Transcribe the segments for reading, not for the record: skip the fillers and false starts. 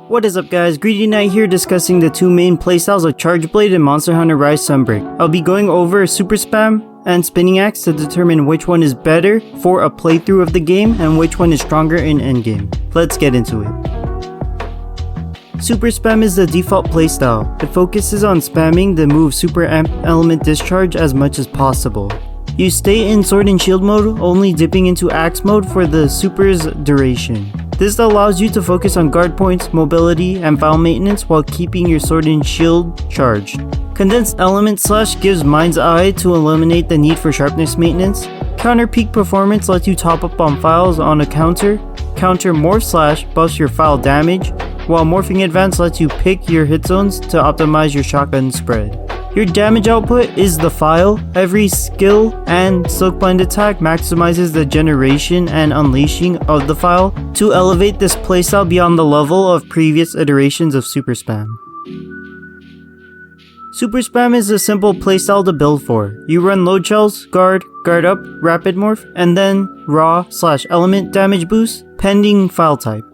What is up guys, Greedy Knight here discussing the two main playstyles of Charge Blade and Monster Hunter Rise Sunbreak. I'll be going over Super Spam and Spinning Axe to determine which one is better for a playthrough of the game and which one is stronger in endgame. Let's get into it. Super Spam is the default playstyle. It focuses on spamming the move Super Element Discharge as much as possible. You stay in Sword and Shield mode, only dipping into Axe mode for the super's duration. This allows you to focus on guard points, mobility, and file maintenance while keeping your Sword and Shield charged. Condensed Element Slash gives Mind's Eye to eliminate the need for sharpness maintenance. Counter Peak Performance lets you top up on files on a counter. Counter Morph Slash buffs your file damage, while Morphing Advance lets you pick your hit zones to optimize your shotgun spread. Your damage output is the file. Every skill and Silkbind attack maximizes the generation and unleashing of the file to elevate this playstyle beyond the level of previous iterations of Super Spam. Super Spam is a simple playstyle to build for. You run load shells, guard up, rapid morph, and then raw/element damage boost, pending file type.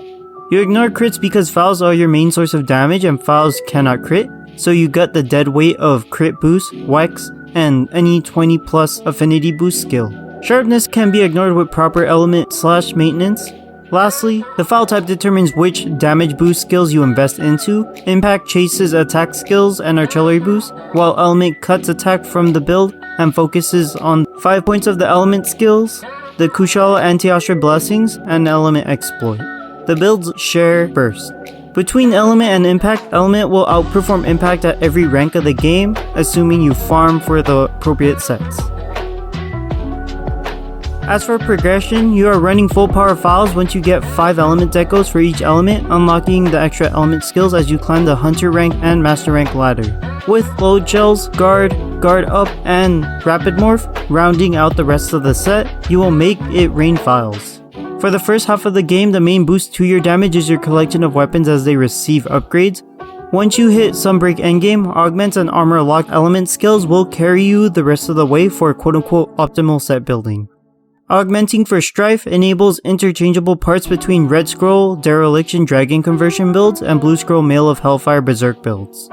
You ignore crits because files are your main source of damage and files cannot crit, so you gut the dead weight of crit boost, Wex, and any 20 plus affinity boost skill. Sharpness can be ignored with proper element/maintenance. Lastly, the file type determines which damage boost skills you invest into. Impact chases attack skills and artillery boost, while element cuts attack from the build and focuses on 5 points of the element skills, the Kushala Anti-Astra Blessings, and element exploit. The builds share burst. Between element and impact, element will outperform impact at every rank of the game, assuming you farm for the appropriate sets. As for progression, you are running full power files once you get 5 element decos for each element, unlocking the extra element skills as you climb the hunter rank and master rank ladder. With load shells, guard up, and rapid morph rounding out the rest of the set, you will make it rain files. For the first half of the game, the main boost to your damage is your collection of weapons as they receive upgrades. Once you hit Sunbreak endgame, augments and armor locked element skills will carry you the rest of the way for quote-unquote optimal set building. Augmenting for Strife enables interchangeable parts between Red Scroll, Dereliction Dragon Conversion builds and Blue Scroll Mail of Hellfire Berserk builds.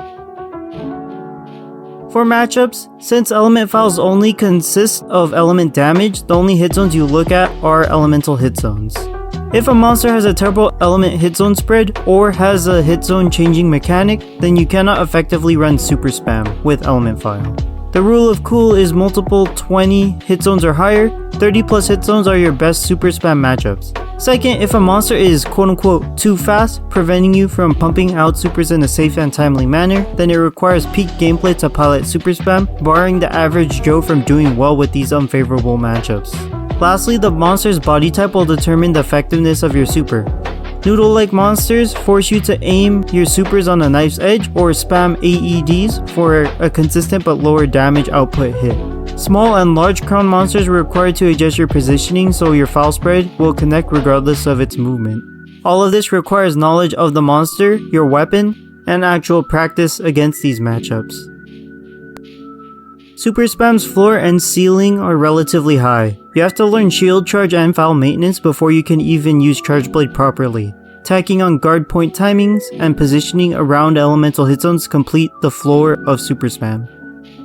For matchups, since element files only consist of element damage, the only hit zones you look at are elemental hit zones. If a monster has a terrible element hit zone spread or has a hit zone changing mechanic, then you cannot effectively run Super Spam with element file. The rule of cool is multiple 20 hit zones or higher. 30 plus hit zones are your best Super Spam matchups. Second, if a monster is quote-unquote too fast, preventing you from pumping out supers in a safe and timely manner, then it requires peak gameplay to pilot Super Spam, barring the average Joe from doing well with these unfavorable matchups. Lastly, the monster's body type will determine the effectiveness of your super. Noodle-like monsters force you to aim your supers on a knife's edge or spam AEDs for a consistent but lower damage output hit. Small and large crown monsters are required to adjust your positioning so your file spread will connect regardless of its movement. All of this requires knowledge of the monster, your weapon, and actual practice against these matchups. Super Spam's floor and ceiling are relatively high. You have to learn shield charge and file maintenance before you can even use Charge Blade properly. Tacking on guard point timings and positioning around elemental hit zones complete the floor of Super Spam.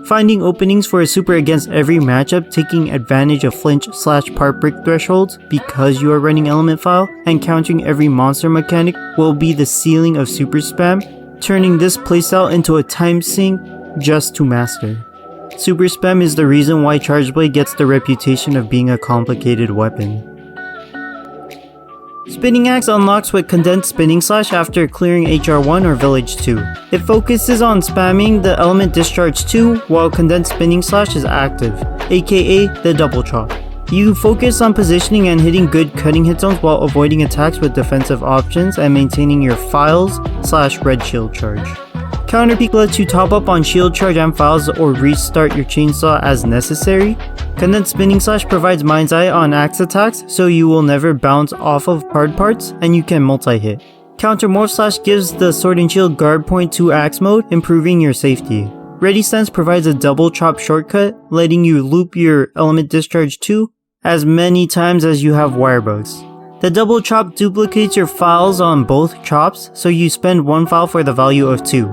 Finding openings for a super against every matchup, taking advantage of flinch/part break thresholds because you are running element file, and countering every monster mechanic will be the ceiling of Super Spam, turning this playstyle into a time sink just to master. Super Spam is the reason why Charge Blade gets the reputation of being a complicated weapon. Spinning Axe unlocks with Condensed Spinning Slash after clearing HR1 or Village 2. It focuses on spamming the element Discharge 2 while Condensed Spinning Slash is active, aka the double chop. You focus on positioning and hitting good cutting hit zones while avoiding attacks with defensive options and maintaining your files/red shield charge. Counter Peak lets you top up on shield charge and files or restart your chainsaw as necessary. Condensed Spinning Slash provides Mind's Eye on axe attacks so you will never bounce off of hard parts and you can multi-hit. Counter Morph Slash gives the Sword and Shield guard point to axe mode, improving your safety. Ready Stance provides a double chop shortcut, letting you loop your element Discharge 2 as many times as you have wire bugs. The double chop duplicates your files on both chops, so you spend 1 file for the value of 2.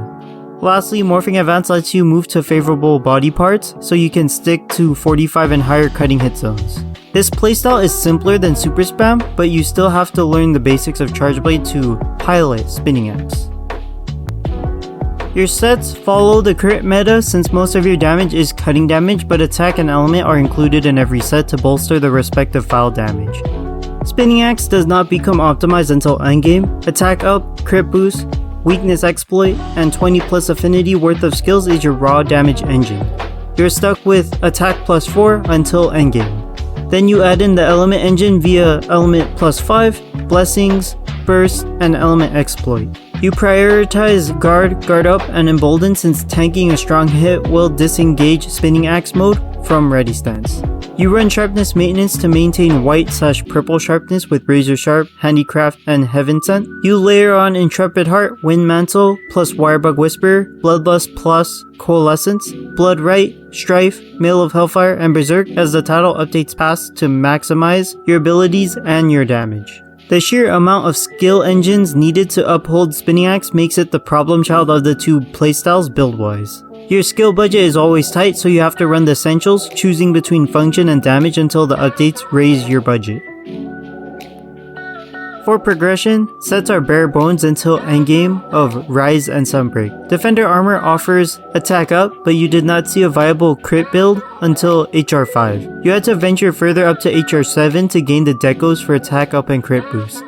Lastly, Morphing Advance lets you move to favorable body parts, so you can stick to 45 and higher cutting hit zones. This playstyle is simpler than Super Spam, but you still have to learn the basics of Charge Blade to pilot Spinning Axe. Your sets follow the crit meta since most of your damage is cutting damage, but attack and element are included in every set to bolster the respective file damage. Spinning Axe does not become optimized until endgame. Attack up, crit boost, weakness exploit, and 20 plus affinity worth of skills is your raw damage engine. You're stuck with attack plus 4 until endgame. Then you add in the element engine via element plus 5, blessings, burst, and element exploit. You prioritize guard up, and embolden since tanking a strong hit will disengage Spinning Axe mode from ready stance. You run sharpness maintenance to maintain white/purple sharpness with razor sharp, handicraft, and heaven sent. You layer on intrepid heart, wind mantle plus wirebug whisper, bloodlust plus coalescence, blood right, strife, mail of hellfire, and berserk as the title updates past to maximize your abilities and your damage. The sheer amount of skill engines needed to uphold Spinning Axe makes it the problem child of the two playstyles build-wise. Your skill budget is always tight, so you have to run the essentials, choosing between function and damage until the updates raise your budget. For progression, sets are bare bones until endgame of Rise and Sunbreak. Defender armor offers attack up, but you did not see a viable crit build until HR 5. You had to venture further up to HR 7 to gain the decos for attack up and crit boost.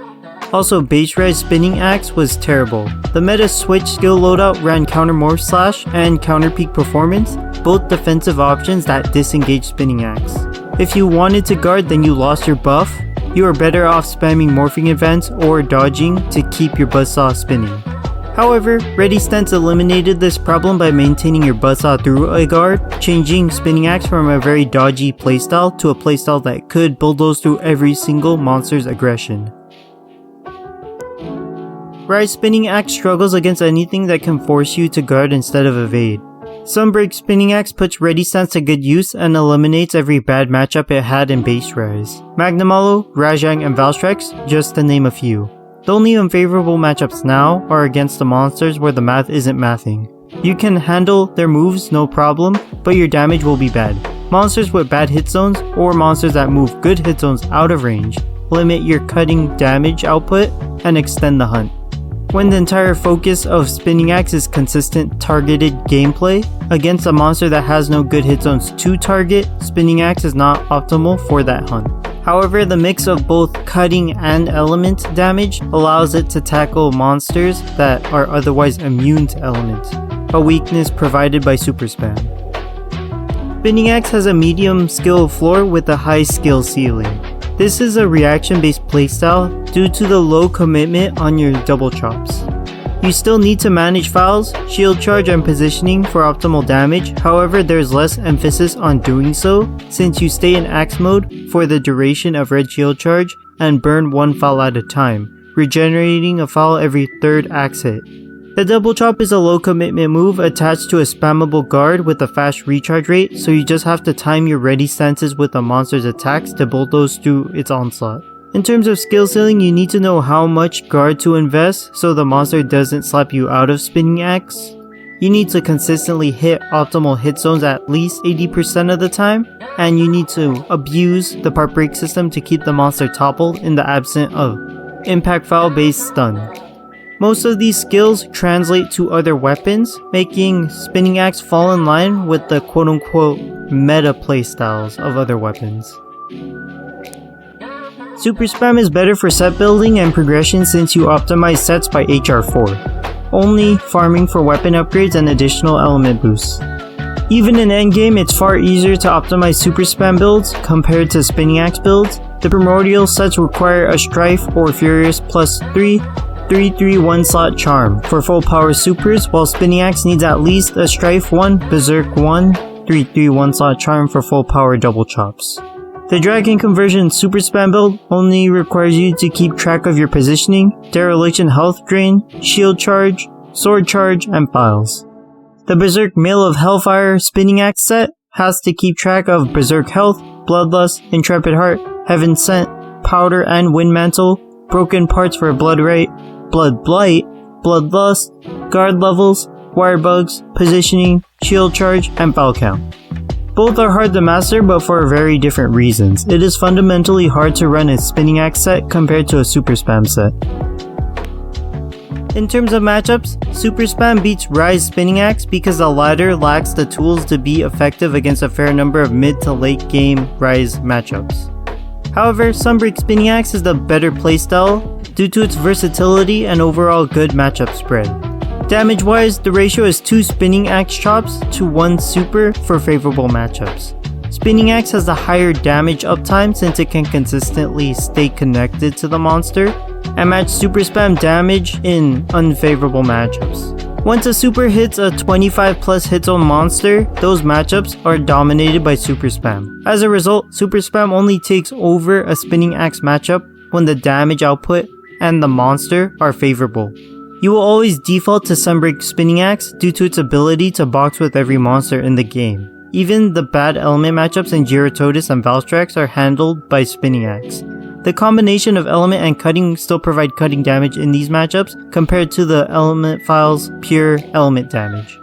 Also, base res Spinning Axe was terrible. The meta switch skill loadout ran counter morph slash and counter peak performance, both defensive options that disengage Spinning Axe. If you wanted to guard, then you lost your buff. You are better off spamming Morphing Advance or dodging to keep your buzzsaw spinning. However, Ready Stance eliminated this problem by maintaining your buzzsaw through a guard, changing Spinning Axe from a very dodgy playstyle to a playstyle that could bulldoze through every single monster's aggression. Rise Spinning Axe struggles against anything that can force you to guard instead of evade. Sunbreak Spinning Axe puts Ready Stance to good use and eliminates every bad matchup it had in base Rise. Magnamalo, Rajang, and Valstrex, just to name a few. The only unfavorable matchups now are against the monsters where the math isn't mathing. You can handle their moves no problem, but your damage will be bad. Monsters with bad hit zones, or monsters that move good hit zones out of range, limit your cutting damage output and extend the hunt. When the entire focus of Spinning Axe is consistent targeted gameplay, against a monster that has no good hit zones to target, Spinning Axe is not optimal for that hunt. However, the mix of both cutting and element damage allows it to tackle monsters that are otherwise immune to elements, a weakness provided by Super Spam. Spinning Axe has a medium skill floor with a high skill ceiling. This is a reaction-based playstyle due to the low commitment on your double chops. You still need to manage files, shield charge, and positioning for optimal damage, however there's less emphasis on doing so since you stay in axe mode for the duration of red shield charge and burn one file at a time, regenerating a file every third axe hit. The double chop is a low commitment move attached to a spammable guard with a fast recharge rate, so you just have to time your ready stances with a monster's attacks to bulldoze through its onslaught. In terms of skill ceiling, you need to know how much guard to invest so the monster doesn't slap you out of Spinning Axe. You need to consistently hit optimal hit zones at least 80% of the time, and you need to abuse the part break system to keep the monster toppled in the absence of impact file based stun. Most of these skills translate to other weapons, making Spinning Axe fall in line with the quote-unquote meta playstyles of other weapons. Super Spam is better for set building and progression since you optimize sets by HR 4, only farming for weapon upgrades and additional element boosts. Even in endgame, it's far easier to optimize Super Spam builds compared to Spinning Axe builds. The primordial sets require a Strife or Furious plus 3/3 one-slot charm for full power supers, while Spinning Axe needs at least a Strife 1, Berserk 1, 3/3 one-slot charm for full power double chops. The Dragon Conversion Super Spam build only requires you to keep track of your positioning, Dereliction health drain, shield charge, sword charge, and files. The Berserk Mail of Hellfire Spinning Axe set has to keep track of Berserk health, Bloodlust, Intrepid Heart, Heaven Sent, Powder and Wind Mantle, broken parts for Blood Right, Blood Blight, Bloodlust, guard levels, wire bugs, positioning, shield charge, and foul count. Both are hard to master, but for very different reasons. It is fundamentally hard to run a spinning axe set compared to a super spam set. In terms of matchups, super spam beats Rise spinning axe because the latter lacks the tools to be effective against a fair number of mid to late game Rise matchups. However, Sunbreak spinning axe is the better playstyle due to its versatility and overall good matchup spread. Damage wise, the ratio is 2 spinning axe chops to 1 super for favorable matchups. Spinning axe has the higher damage uptime since it can consistently stay connected to the monster and match super spam damage in unfavorable matchups. Once a super hits a 25 plus hit zone monster, those matchups are dominated by super spam. As a result, super spam only takes over a spinning axe matchup when the damage output and the monster are favorable. You will always default to Sunbreak spinning axe due to its ability to box with every monster in the game. Even the bad element matchups in Gyarados and Valstrax are handled by spinning axe. The combination of element and cutting still provide cutting damage in these matchups compared to the element file's pure element damage.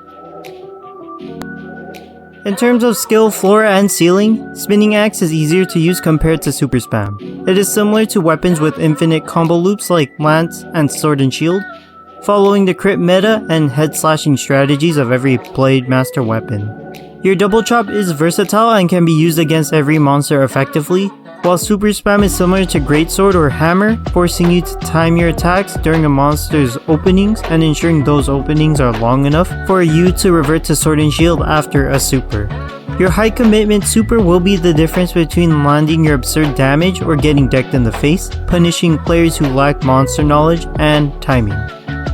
In terms of skill, floor, and ceiling, spinning axe is easier to use compared to super spam. It is similar to weapons with infinite combo loops like lance and sword and shield, following the crit meta and head slashing strategies of every blade master weapon. Your double chop is versatile and can be used against every monster effectively, while super spam is similar to greatsword or hammer, forcing you to time your attacks during a monster's openings and ensuring those openings are long enough for you to revert to sword and shield after a super. Your high commitment super will be the difference between landing your absurd damage or getting decked in the face, punishing players who lack monster knowledge and timing.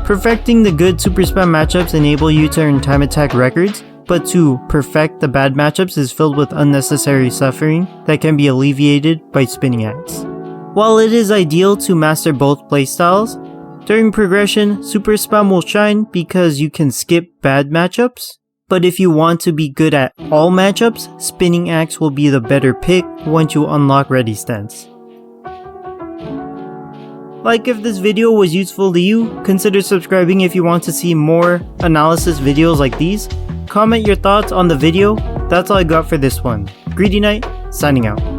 Perfecting the good super spam matchups enable you to earn time attack records, but to perfect the bad matchups is filled with unnecessary suffering that can be alleviated by spinning axe. While it is ideal to master both playstyles, during progression, super spam will shine because you can skip bad matchups, but if you want to be good at all matchups, spinning axe will be the better pick once you unlock ready stance. Like if this video was useful to you, consider subscribing if you want to see more analysis videos like these. Comment your thoughts on the video. That's all I got for this one. Greedy Knight, signing out.